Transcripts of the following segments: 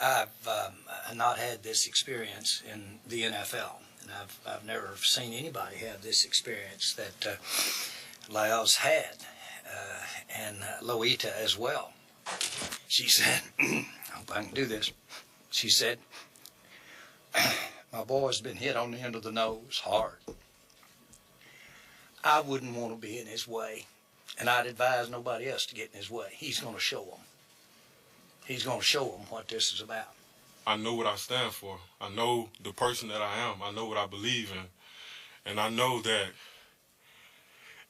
I've not had this experience in the NFL, and I've never seen anybody have this experience that Lyle's had, and Loita as well. She said, I hope I can do this. She said, my boy's been hit on the end of the nose hard. I wouldn't want to be in his way, and I'd advise nobody else to get in his way. He's going to show them. He's going to show them what this is about. I know what I stand for. I know the person that I am. I know what I believe in. And I know that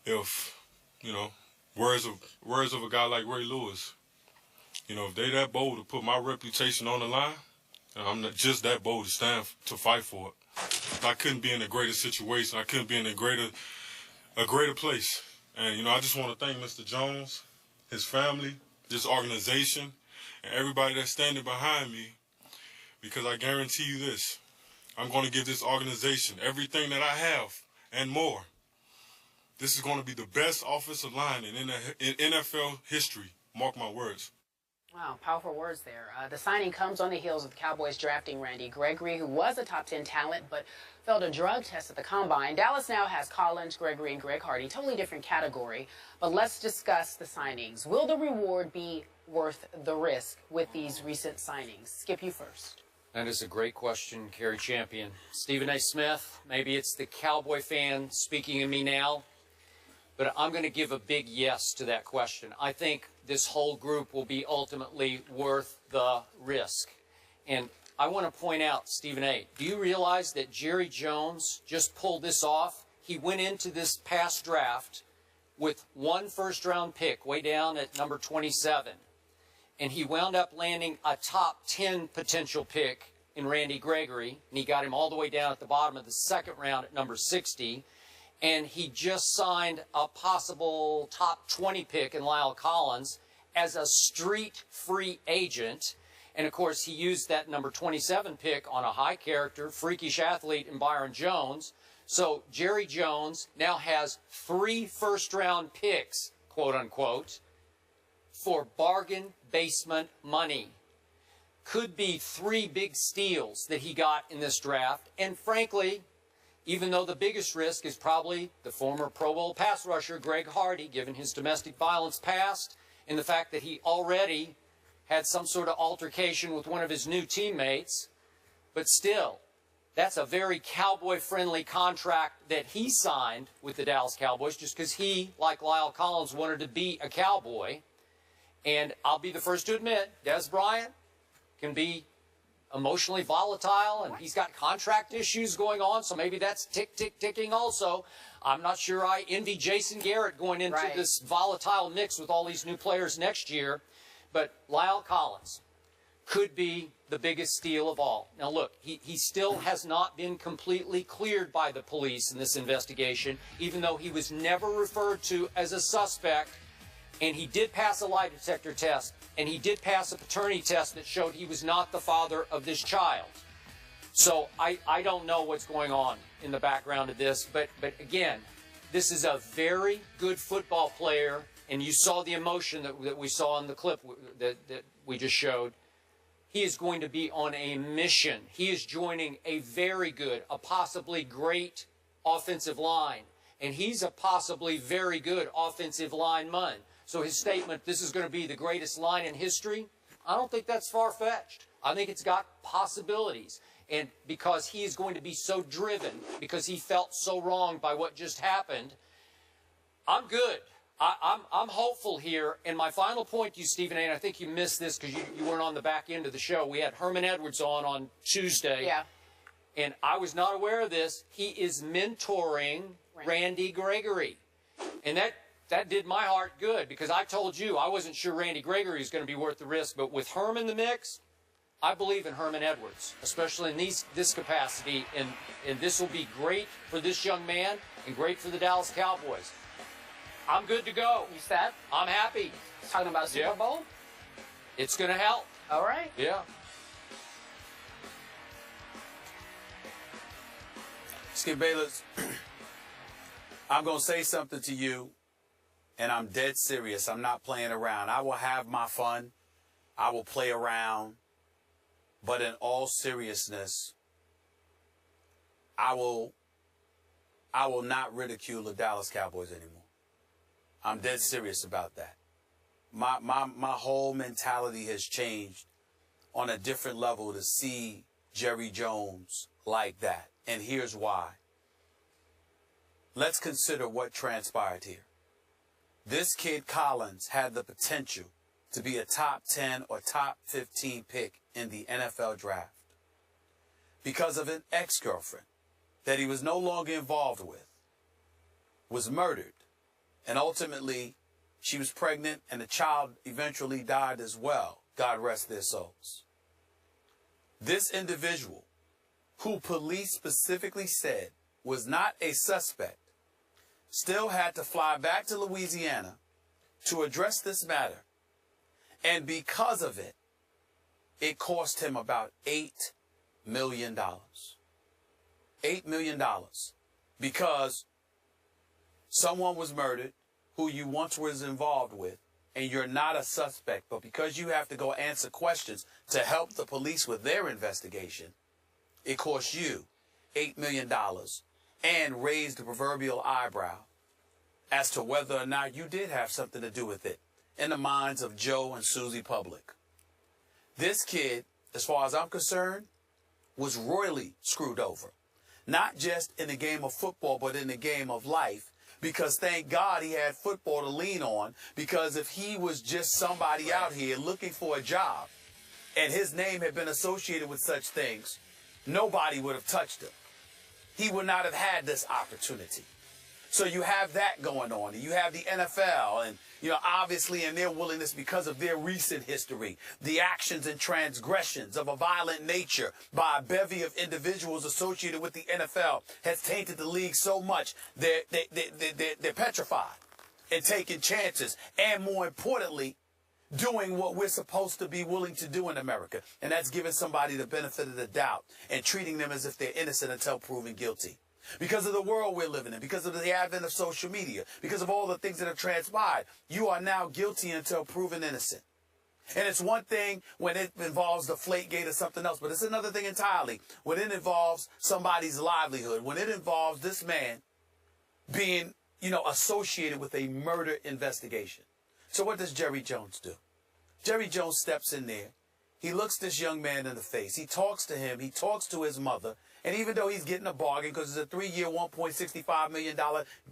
if, you know, words of a guy like Ray Lewis, you know, if they that bold to put my reputation on the line, I'm not just that bold to stand to fight for it. I couldn't be in a greater situation. I couldn't be in a greater place. And, you know, I just want to thank Mr. Jones, his family, this organization, and everybody that's standing behind me, because I guarantee you this, I'm going to give this organization everything that I have and more. This is going to be the best offensive line in NFL history. Mark my words. Wow, powerful words there. The signing comes on the heels of the Cowboys drafting Randy Gregory, who was a top 10 talent but failed a drug test at the Combine. Dallas now has Collins, Gregory, and Greg Hardy, totally different category. But let's discuss the signings. Will the reward be worth the risk with these recent signings? Skip, you first. That is a great question, Kerry Champion. Stephen A. Smith, maybe it's the Cowboy fan speaking in me now, but I'm going to give a big yes to that question. I think this whole group will be ultimately worth the risk. And I want to point out, Stephen A., do you realize that Jerry Jones just pulled this off? He went into this past draft with one first-round pick way down at number 27. And he wound up landing a top 10 potential pick in Randy Gregory, and he got him all the way down at the bottom of the second round at number 60. And he just signed a possible top 20 pick in Lyle Collins as a street free agent. And, of course, he used that number 27 pick on a high character, freakish athlete in Byron Jones. So Jerry Jones now has 3 first-round picks, quote-unquote, for bargain basement money. Could be 3 big steals that he got in this draft. And frankly, even though the biggest risk is probably the former Pro Bowl pass rusher Greg Hardy, given his domestic violence past and the fact that he already had some sort of altercation with one of his new teammates. But still, that's a very Cowboy-friendly contract that he signed with the Dallas Cowboys just because he, like Lyle Collins, wanted to be a Cowboy. And I'll be the first to admit, Des Bryant can be emotionally volatile, and he's got contract issues going on, so maybe that's ticking also. I'm not sure I envy Jason Garrett going into this volatile mix with all these new players next year. But Lyle Collins could be the biggest steal of all. Now, look, he still has not been completely cleared by the police in this investigation, even though he was never referred to as a suspect. And he did pass a lie detector test, and he did pass a paternity test that showed he was not the father of this child. So I don't know what's going on in the background of this, but again, this is a very good football player, and you saw the emotion that we saw in the clip that we just showed. He is going to be on a mission. He is joining a very good, a possibly great offensive line, and he's a possibly very good offensive lineman. So his statement, this is going to be the greatest line in history, I don't think that's far-fetched. I think it's got possibilities. And because he is going to be so driven, because he felt so wronged by what just happened, I'm good. I'm hopeful here. And my final point to you, Stephen A., and I think you missed this because you weren't on the back end of the show. We had Herman Edwards on Tuesday. Yeah. And I was not aware of this. He is mentoring Randy Gregory. And that did my heart good, because I told you I wasn't sure Randy Gregory was going to be worth the risk. But with Herm in the mix, I believe in Herman Edwards, especially in this capacity. And this will be great for this young man and great for the Dallas Cowboys. I'm good to go. You set? I'm happy. Talking about Super Bowl? It's going to help. All right. Yeah. Skip Bayless, I'm going to say something to you, and I'm dead serious. I'm not playing around. I will have my fun. I will play around, but in all seriousness, I will not ridicule the Dallas Cowboys anymore. I'm dead serious about that. My whole mentality has changed on a different level to see Jerry Jones like that. And here's why. Let's consider what transpired here. This kid Collins had the potential to be a top 10 or top 15 pick in the NFL draft because of an ex-girlfriend that he was no longer involved with, was murdered, and ultimately she was pregnant and the child eventually died as well. God rest their souls. This individual, who police specifically said was not a suspect, still had to fly back to Louisiana to address this matter. And because of it, it cost him about $8 million. $8 million. Because someone was murdered who you once was involved with, and you're not a suspect, but because you have to go answer questions to help the police with their investigation, it cost you $8 million and raised the proverbial eyebrow as to whether or not you did have something to do with it in the minds of Joe and Susie Public. This kid, as far as I'm concerned, was royally screwed over. Not just in the game of football, but in the game of life. Because thank God he had football to lean on. Because if he was just somebody out here looking for a job and his name had been associated with such things, nobody would have touched him. He would not have had this opportunity. So you have that going on. And you have the NFL and, obviously in their willingness because of their recent history, the actions and transgressions of a violent nature by a bevy of individuals associated with the NFL has tainted the league so much they're petrified and taking chances. And more importantly, doing what we're supposed to be willing to do in America. And that's giving somebody the benefit of the doubt and treating them as if they're innocent until proven guilty. Because of the world we're living in, because of the advent of social media, because of all the things that have transpired, you are now guilty until proven innocent. And it's one thing when it involves the Deflategate or something else, but it's another thing entirely when it involves somebody's livelihood, when it involves this man being, associated with a murder investigation. So what does Jerry Jones do? Jerry Jones steps in there. He looks this young man in the face. He talks to him. He talks to his mother. And even though he's getting a bargain because it's a 3-year, $1.65 million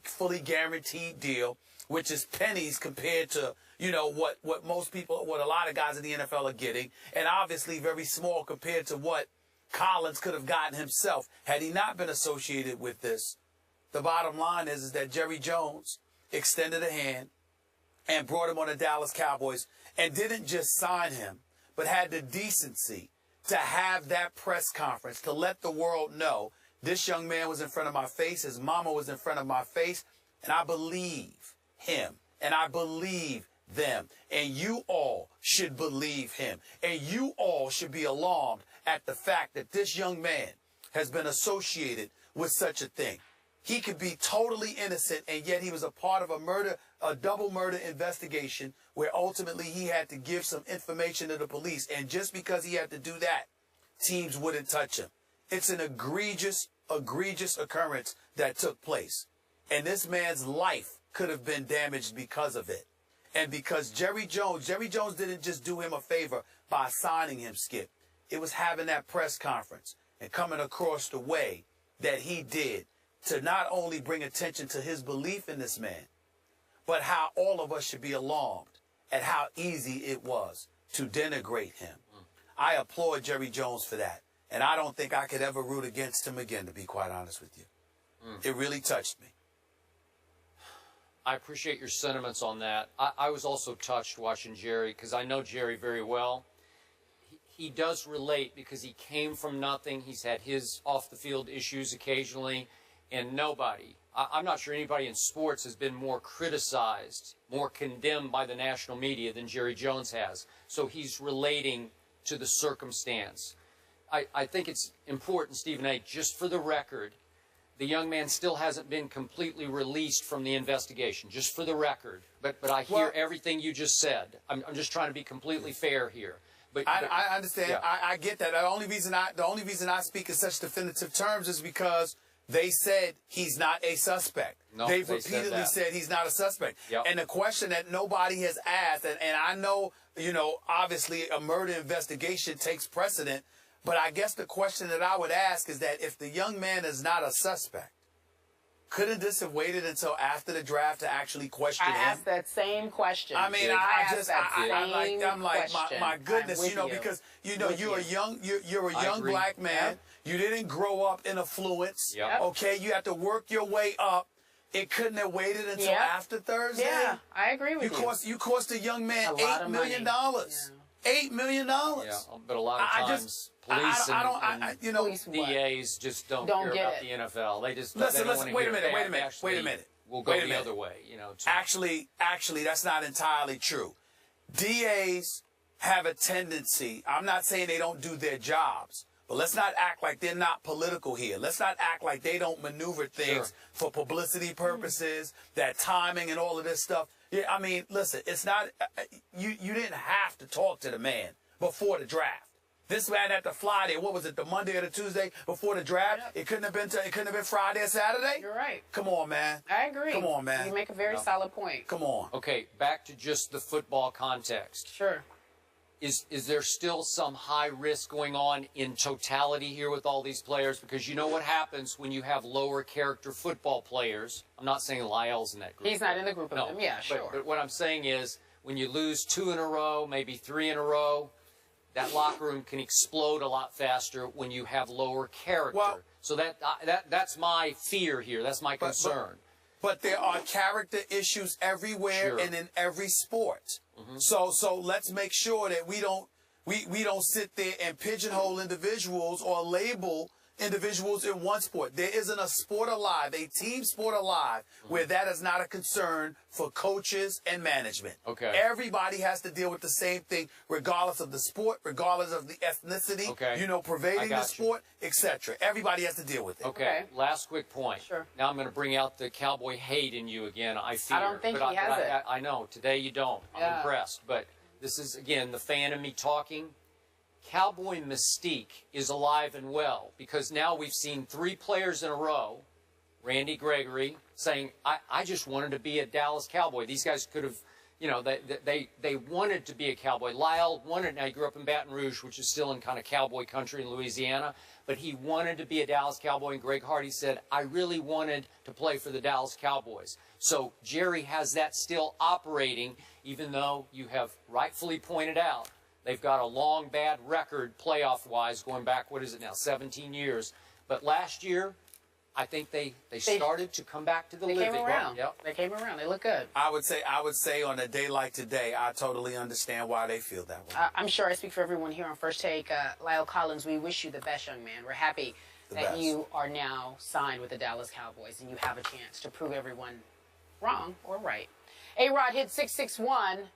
fully guaranteed deal, which is pennies compared to, what most people, what a lot of guys in the NFL are getting, and obviously very small compared to what Collins could have gotten himself had he not been associated with this. The bottom line is that Jerry Jones extended a hand and brought him on the Dallas Cowboys and didn't just sign him, but had the decency to have that press conference, to let the world know this young man was in front of my face, his mama was in front of my face, and I believe him, and I believe them, and you all should believe him, and you all should be alarmed at the fact that this young man has been associated with such a thing. He could be totally innocent, and yet he was a part of a double murder investigation where ultimately he had to give some information to the police. And just because he had to do that, teams wouldn't touch him. It's an egregious occurrence that took place. And this man's life could have been damaged because of it. And because Jerry Jones didn't just do him a favor by signing him, Skip. It was having that press conference and coming across the way that he did to not only bring attention to his belief in this man, but how all of us should be alarmed at how easy it was to denigrate him. I applaud Jerry Jones for that. And I don't think I could ever root against him again, to be quite honest with you. It really touched me. I appreciate your sentiments on that. I was also touched watching Jerry because I know Jerry very well. He does relate because he came from nothing. He's had his off-the-field issues occasionally. And I'm not sure anybody in sports has been more criticized, more condemned by the national media than Jerry Jones has. So he's relating to the circumstance. I think it's important, Stephen A., just for the record, the young man still hasn't been completely released from the investigation, just for the record. But I hear everything you just said. I'm just trying to be completely fair here. But I understand. Yeah. I get that. The only reason I speak in such definitive terms is because they said he's not a suspect. No, They've they said repeatedly that. said he's not a suspect. Yep. And the question that nobody has asked, and I know, obviously a murder investigation takes precedent, but I guess the question that I would ask is that if the young man is not a suspect, couldn't this have waited until after the draft to actually question him? I asked that same question. I mean, I'm like, my goodness, because you're a young black man. You didn't grow up in affluence. Yep. Okay, you have to work your way up. It couldn't have waited until after Thursday. Yeah, I agree with you. You cost a young man $8 million. $8 million. Yeah, but a lot of times police and DAs just don't care about the NFL. They just listen. Wait a minute. We'll go the other way. Actually, that's not entirely true. DAs have a tendency. I'm not saying they don't do their jobs, but let's not act like they're not political here. Let's not act like they don't maneuver things for publicity purposes, that timing and all of this stuff. Yeah, I mean, listen, it's not, you didn't have to talk to the man before the draft. This man had to fly there. What was it, the Monday or the Tuesday before the draft? Yep. It couldn't have been Friday or Saturday? You're right. Come on, man. I agree. Come on, man. You make a very solid point. Come on. Okay, back to just the football context. Sure. Is there still some high risk going on in totality here with all these players? Because you know what happens when you have lower character football players. I'm not saying Lyle's in that group. He's not in the group of them. Yeah, sure. But what I'm saying is when you lose 2 in a row, maybe 3 in a row, that locker room can explode a lot faster when you have lower character. Well, so that's my fear here. That's my concern. But there are character issues everywhere and in every sport. Mm-hmm. So let's make sure that we don't sit there and pigeonhole individuals or label individuals in one sport. There isn't a sport alive, a team sport alive, where that is not a concern for coaches and management. Okay. Everybody has to deal with the same thing, regardless of the sport, regardless of the ethnicity, pervading the sport, etc. Everybody has to deal with it. Okay. Last quick point. Sure. Now I'm going to bring out the Cowboy hate in you again, I fear. I don't think he has it. I know. Today you don't. I'm impressed. But this is, again, the fan of me talking. Cowboy mystique is alive and well because now we've seen 3 players in a row, Randy Gregory, saying, I just wanted to be a Dallas Cowboy. These guys could have, they wanted to be a Cowboy. Lyle wanted, now he grew up in Baton Rouge, which is still in kind of cowboy country in Louisiana, but he wanted to be a Dallas Cowboy, and Greg Hardy said, I really wanted to play for the Dallas Cowboys. So Jerry has that still operating, even though you have rightfully pointed out they've got a long, bad record playoff-wise going back, 17 years. But last year, I think they started to come back to the living. They came around. Yep. They came around. They look good. I would say on a day like today, I totally understand why they feel that way. I'm sure I speak for everyone here on First Take. Lyle Collins, we wish you the best, young man. We're happy that you are now signed with the Dallas Cowboys and you have a chance to prove everyone wrong or right. A-Rod hit 661.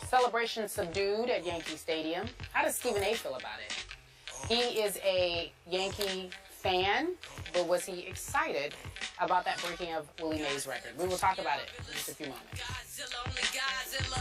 Celebration subdued at Yankee Stadium. How does Stephen A. feel about it? He is a Yankee fan, but was he excited about that breaking of Willie Mays' record? We will talk about it in just a few moments.